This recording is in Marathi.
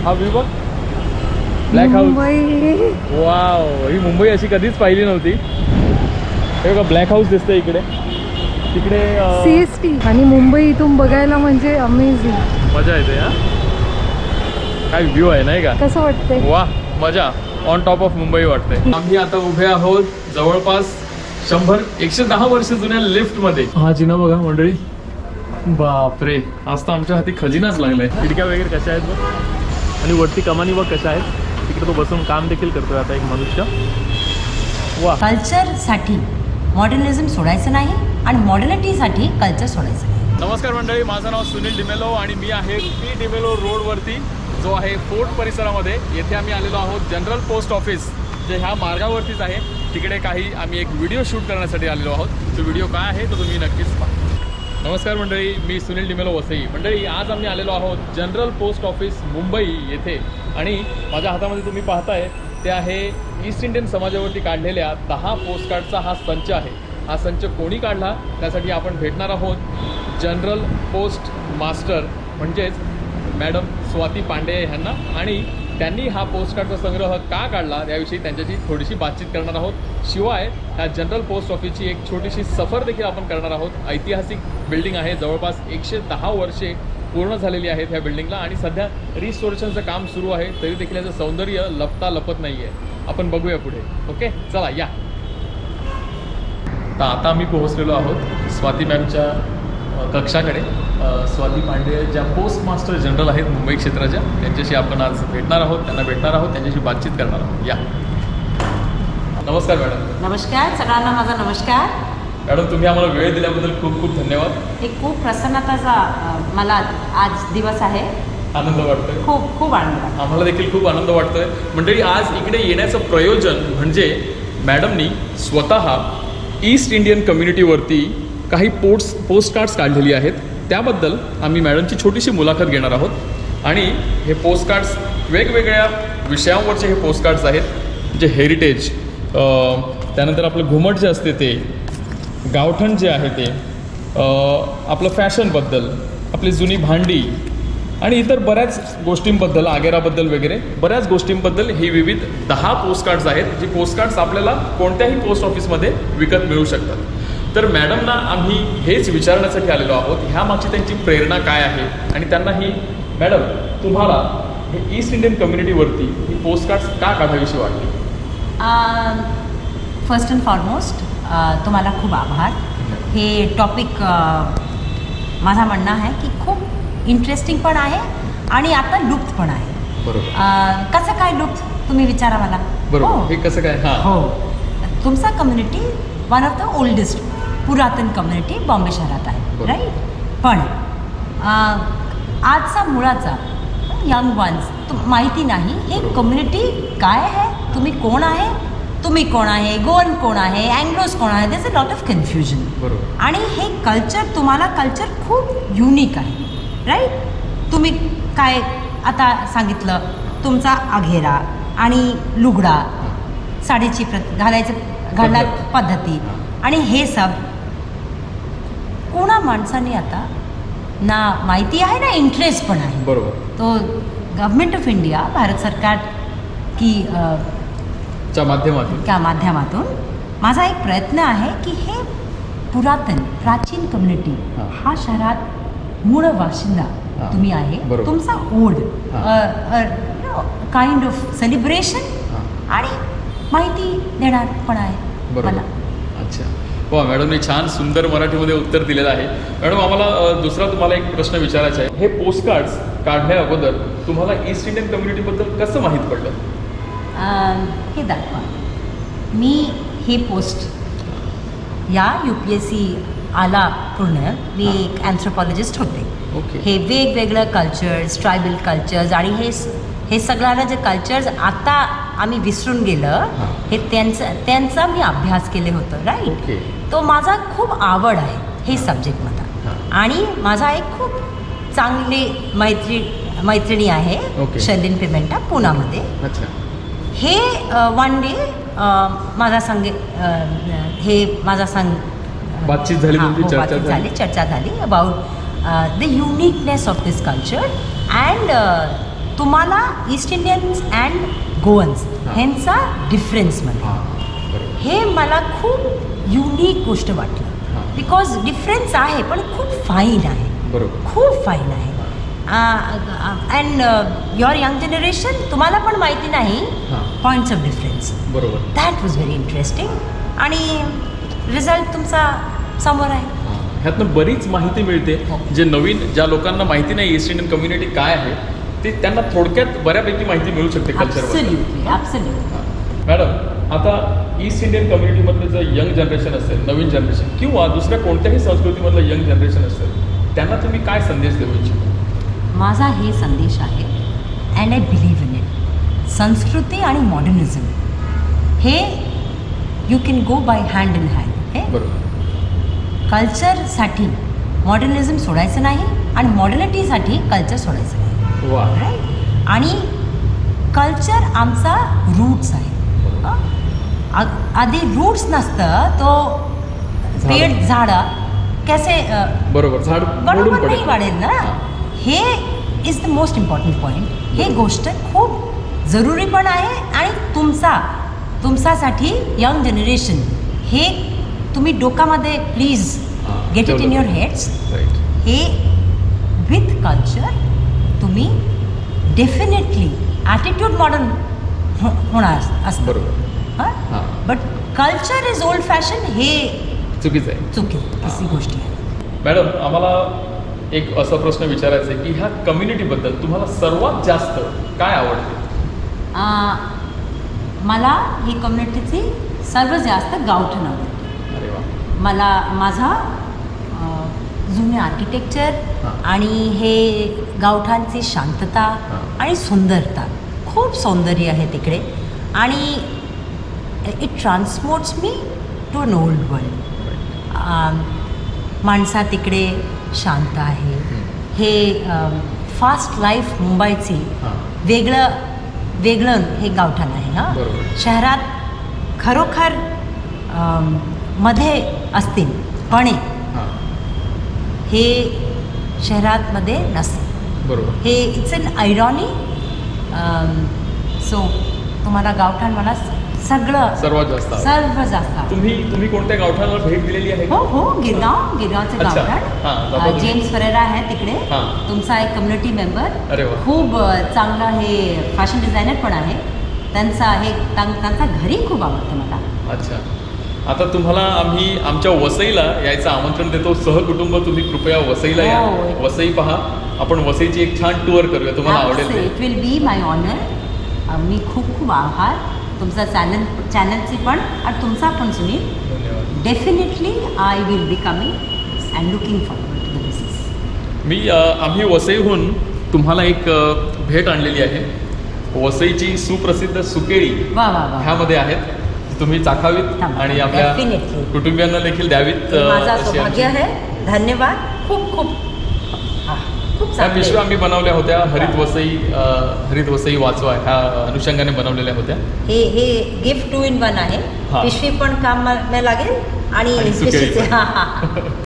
हा व्ह्यू बघ, ब्लॅक हाऊस. मुंबई. वाव, ही मुंबई अशी कधीच पाहिली नव्हती. हे बघा ब्लॅक हाऊस दिसतंय इकडे, तिकडे CST आणि मुंबई इथून बघायला म्हणजे अमेझिंग. मजा येते. हा काय व्ह्यू आहे नाही का? कसं वाटतंय? वा मजा, ऑन टॉप ऑफ मुंबई वाटते. आम्ही आता उभे आहोत जवळपास 110 वर्ष जुन्या लिफ्टमध्ये. हा जिना बघा मंडळी, बापरे, आज तर आमच्या हाती खजिनाच लागलाय. खिडक्या वगैरे कशा आहेत बघ, आणि वरती कमानी बघ कशा आहेत. तिकडे तो बसून काम देखील करतोय आता एक मनुष्य. वा, कल्चरसाठी मॉडर्निझम सोडायचं नाही आणि मॉडर्निटीसाठी कल्चर सोडायचं नाही. नमस्कार मंडळी, माझं नाव सुनील डिमेलो आणि मी आहे पी डिमेलो रोडवरती जो आहे फोर्ट परिसरामध्ये. येथे आम्ही आलेलो आहोत जनरल पोस्ट ऑफिस, जे ह्या मार्गावरतीच आहे. तिकडे काही आम्ही एक व्हिडिओ शूट करण्यासाठी आलेलो आहोत. तो व्हिडिओ काय आहे तो तुम्ही नक्कीच पहा. नमस्कार मंडळी, मी सुनील डिमेलो वसई. मंडळी, आज आम्ही आलेलो आहोत जनरल पोस्ट ऑफिस मुंबई येथे, आणि माझ्या हातामध्ये तुम्ही पाहताय ते आहे ईस्ट इंडियन समाजावरती काढलेल्या 10 पोस्टकार्डचा हा संच आहे. हा संच कोणी काढला त्यासाठी आपण भेटणार आहोत जनरल पोस्ट मास्टर म्हणजेच मॅडम स्वाती पांडे यांना, आणि त्यांनी हा पोस्टकार्डचा संग्रह का काढला याविषयी त्यांच्याशी थोडीशी बातचीत करणार आहोत. शिवाय ह्या जनरल पोस्ट ऑफिसची एक छोटीशी सफर देखील आपण करणार आहोत. ऐतिहासिक बिल्डिंग आहे, जवळपास 110 वर्षे पूर्ण झालेली आहेत ह्या बिल्डिंगला, आणि सध्या रिस्टोरेशनचं काम सुरू आहे. तरी देखील याचं सौंदर्य लपता लपत नाही आहे. आपण बघूया पुढे. ओके, चला या. तर आता आम्ही पोहोचलेलो आहोत स्वाती मॅमच्या कक्षाकडे. स्वाती पांडे ज्या पोस्ट मास्टर जनरल आहेत मुंबई क्षेत्राच्या, त्यांच्याशी आपण आज भेटणार आहोत, त्यांना भेटणार आहोत, त्यांच्याशी बातचीत करणार आहोत. या, नमस्कार मॅडम. नमस्कार सगळ्यांना, माझा नमस्कार. मॅडम, तुम्ही आम्हाला वेळ दिल्याबद्दल खूप खूप धन्यवाद. हे खूप प्रसन्नताचा मला आज दिवस आहे. आनंद वाटतोय, खूप खूप आनंद वाटतो. आम्हाला देखील खूप आनंद वाटतोय. मंडळी, आज इकडे येण्याचं प्रयोजन म्हणजे मॅडमनी स्वतः ईस्ट इंडियन कम्युनिटीवरती काही पोस्टकार्ड्स काढलेली आहेत. त्याबद्दल आम्ही मॅडमची छोटीशी मुलाखत घेणार आहोत. आणि हे पोस्टकार्ड्स वेगवेगळ्या विषयांवरचे हे पोस्टकार्ड्स आहेत, जे हेरिटेज, त्यानंतर आपलं घुमट जे असते ते, गावठण जे आहे ते, आपलं फॅशनबद्दल, आपली जुनी भांडी आणि इतर बऱ्याच गोष्टींबद्दल, आगेराबद्दल वगैरे बऱ्याच गोष्टींबद्दल ही विविध 10 पोस्टकार्ड्स आहेत. जी पोस्टकार्ड्स आपल्याला कोणत्याही पोस्ट ऑफिसमध्ये विकत मिळू शकतात. तर मॅडमना आम्ही हेच विचारण्यासाठी आलेलो आहोत, ह्या मागची त्यांची प्रेरणा काय आहे, आणि त्यांना ही, मॅडम तुम्हाला हे ईस्ट इंडियन कम्युनिटीवरती ही पोस्टकार्ड्स का काढावीशी वाटली? फर्स्ट अँड फॉरमोस्ट तुम्हाला खूप आभार. हे टॉपिक माझं म्हणणं आहे की खूप इंटरेस्टिंग पण आहे आणि आता लुप्त पण आहे. बरोबर. कसं काय लुप्त तुम्ही विचारा मला. बरोबर, हे कसं काय? हां, हो, तुमचा community one of the oldest पुरातन कम्युनिटी बॉम्बे शहरात आहे, राईट. पण आजचा मुळाचा यंग वन्स माहिती नाही हे कम्युनिटी काय आहे, तुम्ही कोण आहे, तुम्ही कोण आहे, गोवन कोण आहे, अँग्लोज कोण आहे. There's a lot of confusion. बरोबर. आणि हे कल्चर, तुम्हाला कल्चर खूप युनिक आहे, राईट. तुम्ही काय आता सांगितलं, तुमचा आघेरा आणि लुगडा, साडीची घालण्याच्या पद्धती, आणि हे सब कोणा माणसाने आता ना माहिती आहे ना इंटरेस्ट पण आहे. बरोबर. तो गव्हर्नमेंट ऑफ इंडिया, भारत सरकार की च्या माध्यमातून माझा एक प्रयत्न आहे की हे पुरातन प्राचीन कम्युनिटी, हा शहरात मूळ वाशिंदा तुम्ही आहे, तुमचा ओढ, काइंड ऑफ सेलिब्रेशन आणि माहिती देणार पण आहे मला. अच्छा, वा, मॅडमने छान सुंदर मराठीमध्ये उत्तर दिलेलं आहे. मॅडम, आम्हाला दुसरा तुम्हाला एक प्रश्न विचारायचा आहे. हे पोस्टकार्ड्स काढण्या अगोदर तुम्हाला ईस्ट इंडियन कम्युनिटीबद्दल कसं माहीत पडलं? हे दाखवा, मी हे पोस्ट या UPSC आला पूर्ण, मी एक अँथ्रोपॉलॉजिस्ट होते. ओके. हे वेगवेगळं कल्चर्स, ट्रायबल कल्चर्स, आणि हे सगळ्यांना जे कल्चर्स आता आम्ही विसरून गेलं, हे त्यांचा मी अभ्यास केले होतं, राईट. तो माझा खूप आवड आहे हे सब्जेक्टमध्ये. आणि माझा एक खूप चांगली मैत्रिणी आहे शर्लिन पिमेंटा पुण्यामध्ये. हे वन डे माझा संग बातचीत झाली, चर्चा झाली about the uniqueness of this culture. And तुम्हाला ईस्ट इंडियन्स अँड गोवन्स ह्यांचा डिफरन्समध्ये बरोबर. हे मला खूप युनिक गोष्ट वाटलं. बिकॉज डिफरन्स आहे पण खूप फाईन आहे, बरोबर. खूप फाईन आहे. अँड युअर यंग जनरेशन तुम्हाला पण माहिती नाही पॉईंट्स ऑफ डिफरन्स. बरोबर. That was very interesting. आणि रिझल्ट तुमचा समोर आहे. ह्यातनं बरीच माहिती मिळते. जे नवीन ज्या लोकांना माहिती नाही ईस्ट इंडियन कम्युनिटी काय आहे ते त्यांना थोडक्यात बऱ्यापैकी माहिती मिळू शकते कल्चरबद्दल. Absolutely absolutely. मॅडम, आता ईस्ट इंडियन कम्युनिटीमधलं जर यंग जनरेशन असेल, नवीन जनरेशन किंवा दुसऱ्या कोणत्याही संस्कृतीमधलं यंग जनरेशन असेल, त्यांना तुम्ही काय संदेश देऊ इच्छिता? माझा हे संदेश आहे and I believe in it. संस्कृती आणि मॉडर्निझम हे you can go by hand in hand. हे बरोबर. कल्चरसाठी मॉडर्निझम सोडायचं नाही आणि मॉडर्निटीसाठी कल्चर सोडायचं नाही. वा. राईट. आणि कल्चर आमचा रूट्स आहे. आधी रूट्स नसतं तो पेड़ झाडं कैसे बरोबर, झाड बरोबर नाही वाढेल ना. हे is the most important point. हे गोष्ट खूप जरुरी पण आहे आणि तुमच्यासाठी यंग जनरेशन हे तुम्ही डोक्यामध्ये please get it in your heads. हे विथ कल्चर तुम्ही डेफिनेटली ॲटिट्यूड मॉडर्न होणार असतं. बरोबर. हां. But culture is old fashion हे चुकीचं आहे. किसी गोष्टी आहे. मॅडम, आम्हाला एक असा प्रश्न विचारायचा आहे की ह्या कम्युनिटीबद्दल तुम्हाला सर्वात जास्त काय आवडते? मला ही कम्युनिटीची सर्वात जास्त गावठण आवडते. अरे वा. मला माझा जुने आर्किटेक्चर आणि हे गावठांची शांतता आणि सुंदरता, खूप सौंदर्य आहे तिकडे. आणि it transports me to an old world. माणसा तिकडे शांत आहे. हे फास्ट लाईफ मुंबईची वेगळं हे गावठाण आहे. हां. शहरात खरोखर मध्ये असतील पण हे शहरातमध्ये नसते. बरोबर. हे इट्स एन आयरॉनी. सो तुम्हाला गावठाण मला सर्वात जास्त तुम्ही कोणत्या गावठाणाला भेट दिलेली आहे? हो, गिरगावचं गावठाण. जेम्स फरेरा आहे तिकडे. तुमचा एक कम्युनिटी मेंबर, खूप चांगला हे फॅशन डिझायनर पण आहे. त्यांचा घरी खूप आवडतं मला. अच्छा. आता तुम्हाला आम्ही आमच्या वसईला यायचं आमंत्रण देतो. सहकुटुंब तुम्ही कृपया वसईला या. वसई पहा. आपण वसईची एक छान टूर करूया. तुम्हाला आवडेल. It will be my honour. मी खूप आभार तुमचा चॅनलची पण आणि तुमचा पण सुनील. धन्यवाद. Definitely I will be coming and looking forward to the visit. आम्ही वसईहून तुम्हाला एक भेट आणलेली आहे. वसईची सुप्रसिद्ध सुकेळी ह्यामध्ये आहेत. तुम्ही चाखावीत आणि आपल्या कुटुंबियांना देखील द्यावीत. माझा सौभाग्य आहे. धन्यवाद. खूप ह्या पिशव्या आम्ही बनवल्या होत्या. हरित वसई वाचवा ह्या अनुषंगाने बनवलेल्या होत्या. हे गिफ्ट 2 in 1 आहे. पिशवी पण काम लागेल आणि